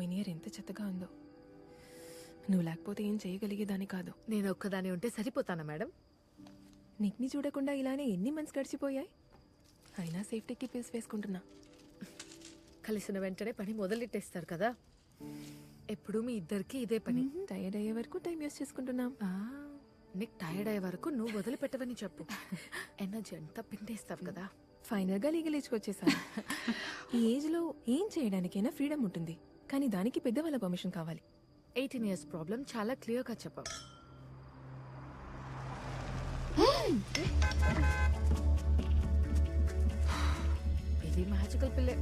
పోయిన ఇయర్ ఎంత చెత్తగా ఉందో. నువ్వు లేకపోతే ఏం చేయగలిగేదాన్ని కాదు. నేను ఒక్కదాని ఉంటే సరిపోతానా మేడం? నిక్ని చూడకుండా ఇలానే ఎన్ని మంత్స్ గడిచిపోయాయి. అయినా సేఫ్టీకి పిల్స్ వేసుకుంటున్నా. కలిసిన వెంటనే పని మొదలెట్టేస్తారు కదా. ఎప్పుడు మీ ఇద్దరికి ఇదే పని. టైర్డ్ అయ్యే వరకు టైం వేస్ట్ చేసుకుంటున్నాం. నీకు టైర్డ్ అయ్యే వరకు నువ్వు వదిలిపెట్టవని చెప్పు. ఎనర్జీ అంతా పిండేస్తావు కదా. ఫైనల్ గా లీగల్ ఏజ్కి వచ్చేసాను. ఈ ఏజ్ లో ఏం చేయడానికైనా ఫ్రీడమ్ ఉంటుంది, కానీ దానికి పెద్దవాళ్ళ పర్మిషన్ కావాలి. 18 years ప్రాబ్లం చాలా క్లియర్ గా చెప్పావు. ఇది మ్యాజికల్ పిల్లే.